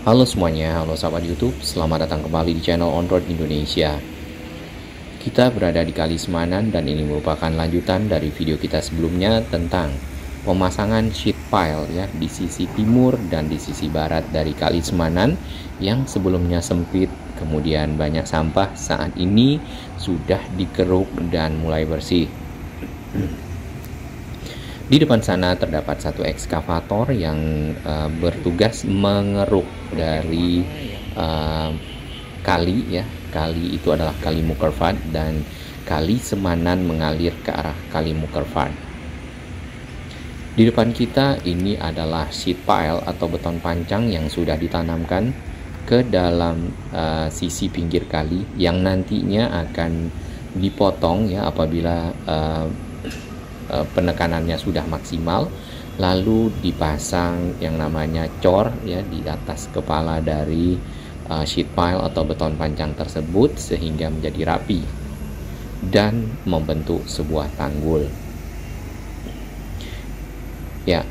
Halo semuanya, halo sahabat YouTube, selamat datang kembali di channel On Road Indonesia. Kita berada di Kali Semanan dan ini merupakan lanjutan dari video kita sebelumnya tentang pemasangan sheet pile ya di sisi timur dan di sisi barat dari Kali Semanan yang sebelumnya sempit, kemudian banyak sampah, saat ini sudah dikeruk dan mulai bersih. Di depan sana terdapat satu ekskavator yang bertugas mengeruk dari kali ya. Kali itu adalah Kali Mukerfat dan Kali Semanan mengalir ke arah Kali Mukerfat. Di depan kita ini adalah sheet pile atau beton pancang yang sudah ditanamkan ke dalam sisi pinggir kali yang nantinya akan dipotong ya apabila penekanannya sudah maksimal, lalu dipasang yang namanya cor ya di atas kepala dari sheet pile atau beton pancang tersebut sehingga menjadi rapi dan membentuk sebuah tanggul. Ya,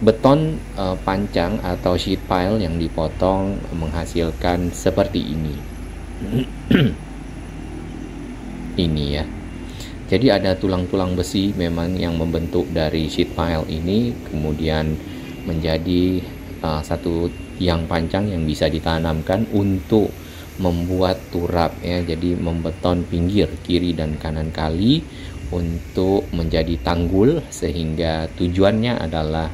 beton pancang atau sheet pile yang dipotong menghasilkan seperti ini. Ini ya. Jadi ada tulang-tulang besi memang yang membentuk dari sheet pile ini, kemudian menjadi satu yang pancang yang bisa ditanamkan untuk membuat turap ya. Jadi membeton pinggir kiri dan kanan kali untuk menjadi tanggul, sehingga tujuannya adalah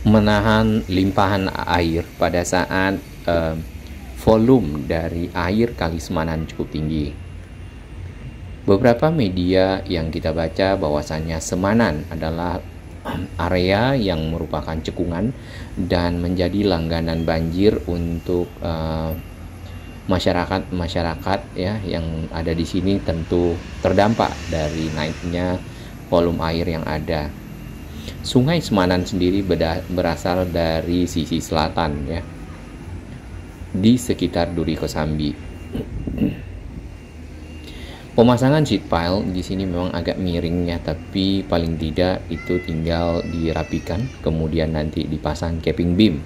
menahan limpahan air pada saat volume dari air Kali Semanan cukup tinggi. Beberapa media yang kita baca bahwasannya Semanan adalah area yang merupakan cekungan dan menjadi langganan banjir untuk masyarakat ya yang ada di sini, tentu terdampak dari naiknya volume air yang ada. Sungai Semanan sendiri berasal dari sisi selatan ya, di sekitar Duri Kosambi. Pemasangan sheet pile di sini memang agak miring ya, tapi paling tidak itu tinggal dirapikan, kemudian nanti dipasang capping beam.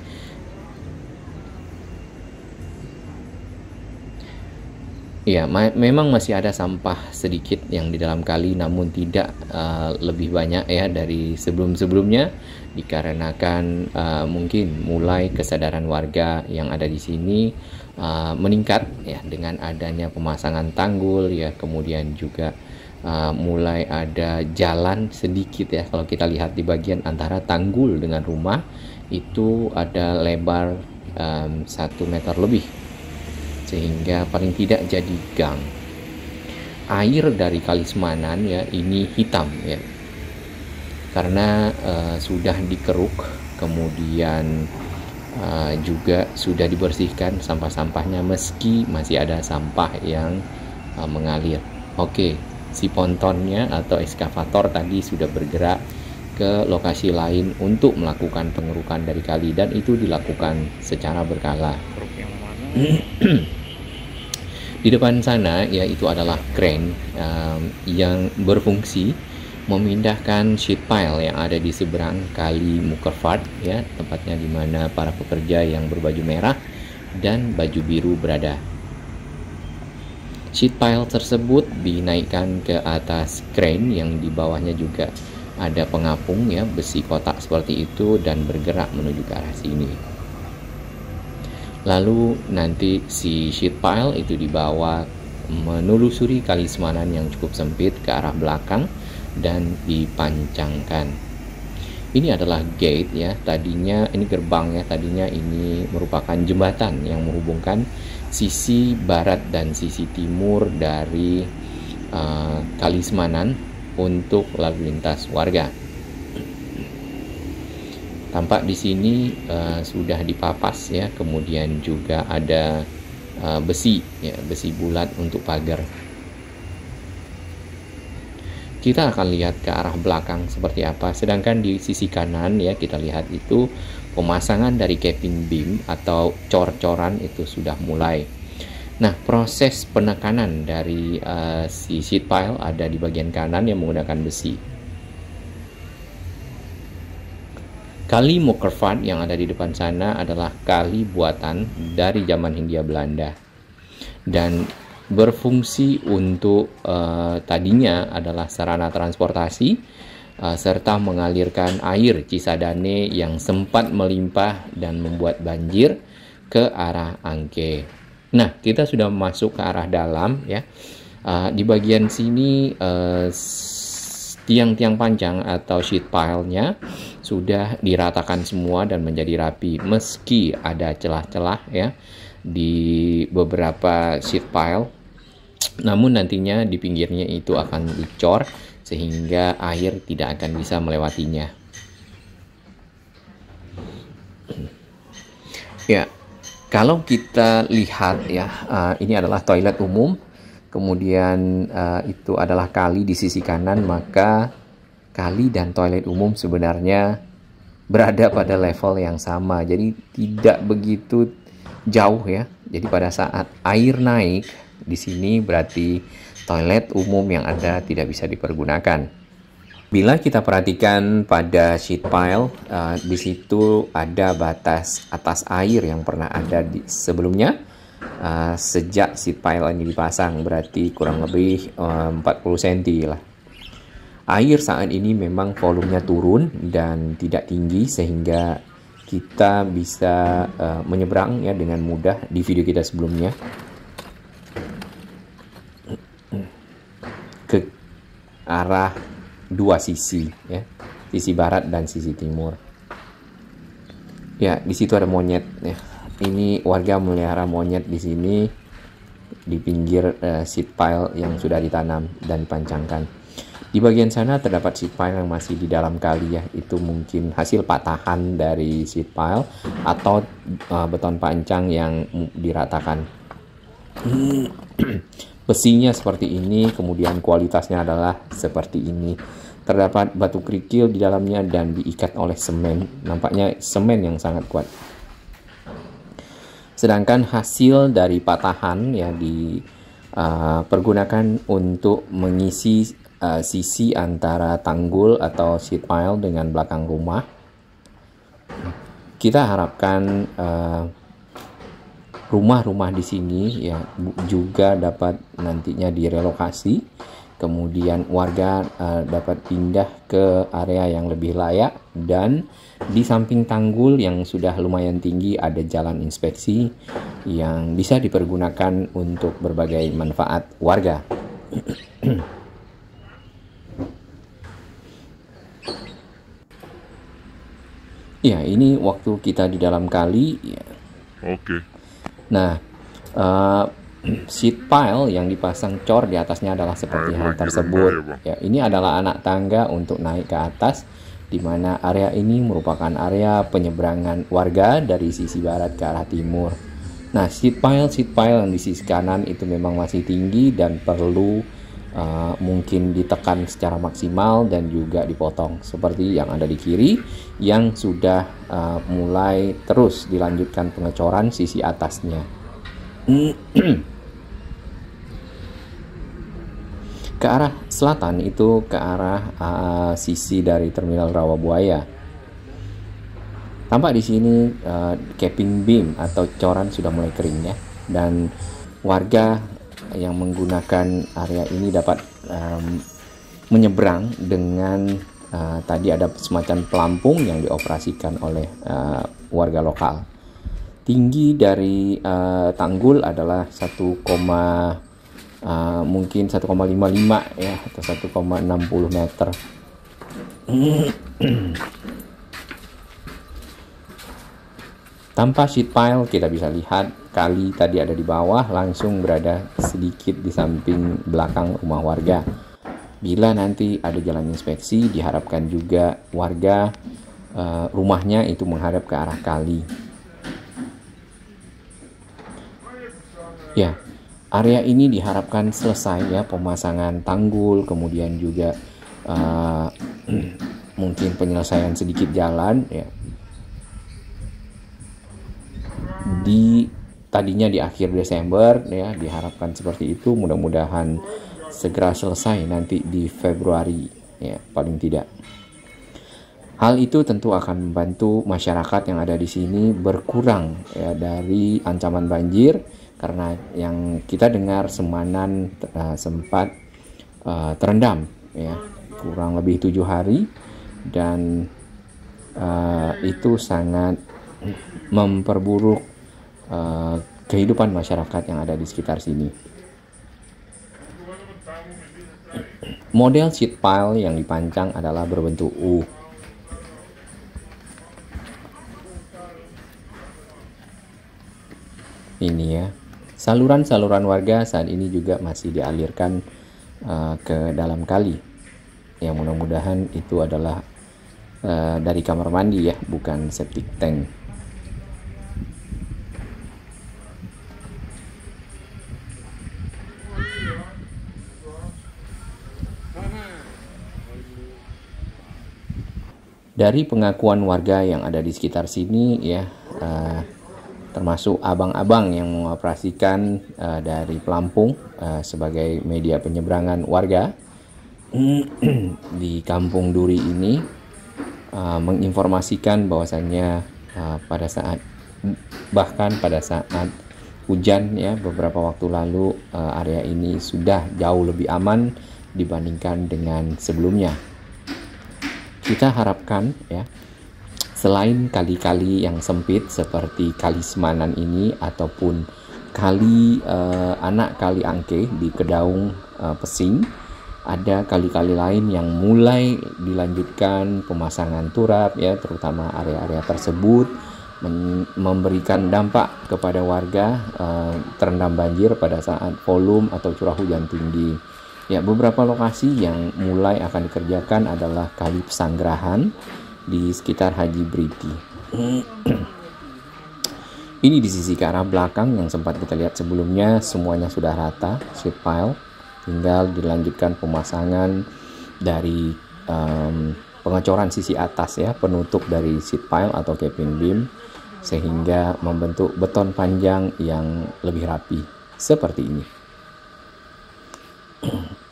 Ya, memang masih ada sampah sedikit yang di dalam kali, namun tidak lebih banyak ya dari sebelum-sebelumnya, dikarenakan mungkin mulai kesadaran warga yang ada di sini meningkat ya dengan adanya pemasangan tanggul ya, kemudian juga mulai ada jalan sedikit ya. Kalau kita lihat di bagian antara tanggul dengan rumah itu ada lebar 1 meter lebih, sehingga paling tidak jadi gang. Air dari Kali Semanan ya ini hitam ya, karena sudah dikeruk, kemudian juga sudah dibersihkan sampah-sampahnya, meski masih ada sampah yang mengalir. Oke, si pontonnya atau ekskavator tadi sudah bergerak ke lokasi lain untuk melakukan pengerukan dari kali, dan itu dilakukan secara berkala. Di depan sana ya itu adalah crane yang berfungsi memindahkan sheet pile yang ada di seberang Kali Mukerfat ya, tempatnya di mana para pekerja yang berbaju merah dan baju biru berada. Sheet pile tersebut dinaikkan ke atas crane yang di bawahnya juga ada pengapung ya, besi kotak seperti itu, dan bergerak menuju ke arah sini. Lalu nanti si sheet pile itu dibawa menelusuri Kali Semanan yang cukup sempit ke arah belakang dan dipancangkan. Ini adalah gate ya, tadinya ini gerbang ya, tadinya ini merupakan jembatan yang menghubungkan sisi barat dan sisi timur dari Kali Semanan untuk lalu lintas warga. Tampak di sini sudah dipapas ya, kemudian juga ada besi ya, besi bulat untuk pagar. Kita akan lihat ke arah belakang seperti apa. Sedangkan di sisi kanan ya, kita lihat itu pemasangan dari capping beam atau cor-coran itu sudah mulai. Nah, proses penekanan dari si sheet pile ada di bagian kanan yang menggunakan besi. Kali Mokervat yang ada di depan sana adalah kali buatan dari zaman Hindia Belanda dan berfungsi untuk tadinya adalah sarana transportasi serta mengalirkan air Cisadane yang sempat melimpah dan membuat banjir ke arah Angke. Nah, kita sudah masuk ke arah dalam ya. Di bagian sini tiang-tiang panjang atau sheet pile-nya sudah diratakan semua dan menjadi rapi, meski ada celah-celah ya di beberapa sheet pile. Namun nantinya di pinggirnya itu akan dicor sehingga air tidak akan bisa melewatinya. Ya, kalau kita lihat ya, ini adalah toilet umum. Kemudian itu adalah kali di sisi kanan, maka kali dan toilet umum sebenarnya berada pada level yang sama. Jadi tidak begitu jauh ya. Jadi pada saat air naik di sini berarti toilet umum yang ada tidak bisa dipergunakan. Bila kita perhatikan pada sheet pile, di situ ada batas atas air yang pernah ada di sebelumnya. Sejak sheet pile ini dipasang berarti kurang lebih 40 cm lah. Air saat ini memang volumenya turun dan tidak tinggi sehingga kita bisa menyeberang ya dengan mudah di video kita sebelumnya ke arah dua sisi ya, sisi barat dan sisi timur. Ya, di situ ada monyet ya. Ini warga melihara monyet di sini di pinggir sheet pile yang sudah ditanam dan pancangkan. Di bagian sana terdapat sheet pile yang masih di dalam kali ya. Itu mungkin hasil patahan dari sheet pile atau beton pancang yang diratakan. Besinya seperti ini, kemudian kualitasnya adalah seperti ini. Terdapat batu kerikil di dalamnya dan diikat oleh semen. Nampaknya semen yang sangat kuat. Sedangkan hasil dari patahan ya dipergunakan untuk mengisi sisi antara tanggul atau sheet pile dengan belakang rumah. Kita harapkan rumah-rumah di sini ya juga dapat nantinya direlokasi, kemudian warga dapat pindah ke area yang lebih layak, dan di samping tanggul yang sudah lumayan tinggi ada jalan inspeksi yang bisa dipergunakan untuk berbagai manfaat warga. Ya, ini waktu kita di dalam kali ya. Oke. Nah, sheet pile yang dipasang cor di atasnya adalah seperti hal tersebut. Ya, ini adalah anak tangga untuk naik ke atas, di mana area ini merupakan area penyeberangan warga dari sisi barat ke arah timur. Nah, sheet pile yang di sisi kanan itu memang masih tinggi dan perlu mungkin ditekan secara maksimal dan juga dipotong seperti yang ada di kiri yang sudah mulai terus dilanjutkan pengecoran sisi atasnya. Ke arah selatan itu ke arah sisi dari Terminal Rawabuaya. Tampak di sini capping beam atau coran sudah mulai kering ya, dan warga yang menggunakan area ini dapat menyeberang dengan tadi ada semacam pelampung yang dioperasikan oleh warga lokal. Tinggi dari tanggul adalah mungkin 1,55 ya atau 1,60 meter. Tanpa sheet pile kita bisa lihat kali tadi ada di bawah, langsung berada sedikit di samping belakang rumah warga. Bila nanti ada jalan inspeksi, diharapkan juga warga rumahnya itu menghadap ke arah kali. Ya, area ini diharapkan selesai ya pemasangan tanggul, kemudian juga mungkin penyelesaian sedikit jalan ya. Tadinya di akhir Desember ya, diharapkan seperti itu. Mudah-mudahan segera selesai nanti di Februari ya paling tidak. Hal itu tentu akan membantu masyarakat yang ada di sini berkurang ya dari ancaman banjir, karena yang kita dengar Semanan sempat terendam ya kurang lebih 7 hari, dan itu sangat memperburuk kehidupan masyarakat yang ada di sekitar sini. Model sheet pile yang dipancang adalah berbentuk U. Ini ya, saluran-saluran warga saat ini juga masih dialirkan ke dalam kali. Ya, mudah-mudahan itu adalah dari kamar mandi ya, bukan septic tank. Dari pengakuan warga yang ada di sekitar sini ya, termasuk abang-abang yang mengoperasikan dari pelampung sebagai media penyeberangan warga di Kampung Duri ini, menginformasikan bahwasannya bahkan pada saat hujan ya beberapa waktu lalu, area ini sudah jauh lebih aman dibandingkan dengan sebelumnya. Kita harapkan ya, selain kali-kali yang sempit seperti Kali Semanan ini ataupun kali anak Kali Angke di Kedaung Pesing, ada kali-kali lain yang mulai dilanjutkan pemasangan turap ya, terutama area-area tersebut memberikan dampak kepada warga terendam banjir pada saat volume atau curah hujan tinggi. Ya, beberapa lokasi yang mulai akan dikerjakan adalah Kali Pesanggerahan di sekitar Haji Briti. Ini di sisi ke arah belakang yang sempat kita lihat sebelumnya, semuanya sudah rata sheet pile, tinggal dilanjutkan pemasangan dari pengecoran sisi atas ya, penutup dari sheet pile atau capping beam, sehingga membentuk beton panjang yang lebih rapi seperti ini.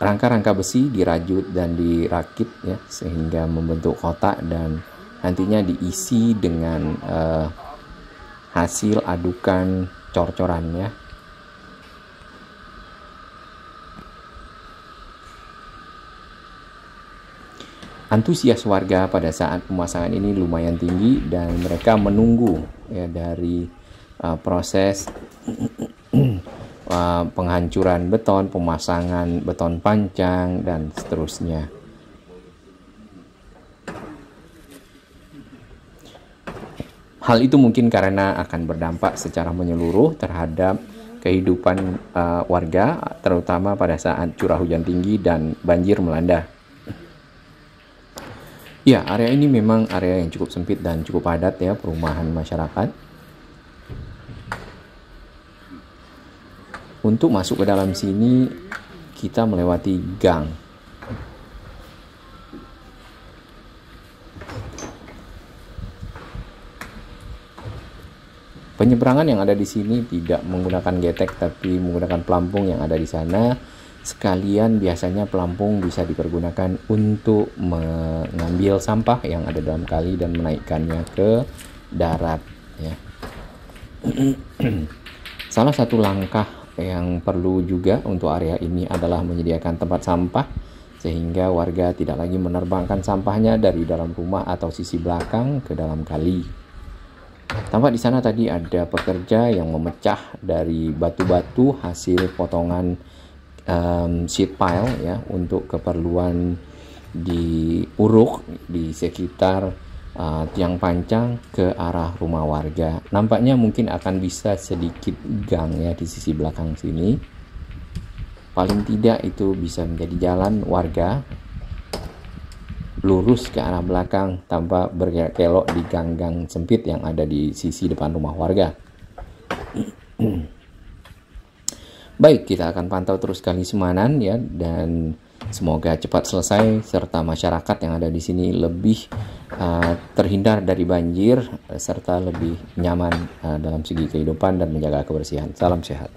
Rangka-rangka besi dirajut dan dirakit ya, sehingga membentuk kotak dan nantinya diisi dengan hasil adukan cor-corannya. Antusias warga pada saat pemasangan ini lumayan tinggi dan mereka menunggu ya dari proses penghancuran beton, pemasangan beton pancang, dan seterusnya. Hal itu mungkin karena akan berdampak secara menyeluruh terhadap kehidupan warga, terutama pada saat curah hujan tinggi dan banjir melanda. Ya, area ini memang area yang cukup sempit dan cukup padat ya, perumahan masyarakat. Untuk masuk ke dalam sini, kita melewati gang. Penyeberangan yang ada di sini tidak menggunakan getek, tapi menggunakan pelampung yang ada di sana. Sekalian biasanya pelampung bisa dipergunakan untuk mengambil sampah yang ada dalam kali dan menaikkannya ke darat ya. Salah satu langkah yang perlu juga untuk area ini adalah menyediakan tempat sampah, sehingga warga tidak lagi menerbangkan sampahnya dari dalam rumah atau sisi belakang ke dalam kali. Tampak di sana tadi ada pekerja yang memecah dari batu-batu hasil potongan sheet pile ya, untuk keperluan diuruk di sekitar tiang pancang ke arah rumah warga. Nampaknya mungkin akan bisa sedikit gang ya di sisi belakang sini. Paling tidak itu bisa menjadi jalan warga lurus ke arah belakang tanpa berkelok di gang-gang sempit yang ada di sisi depan rumah warga. Baik, kita akan pantau terus Kali Semanan ya, dan semoga cepat selesai serta masyarakat yang ada di sini lebih terhindar dari banjir serta lebih nyaman dalam segi kehidupan dan menjaga kebersihan. Salam sehat.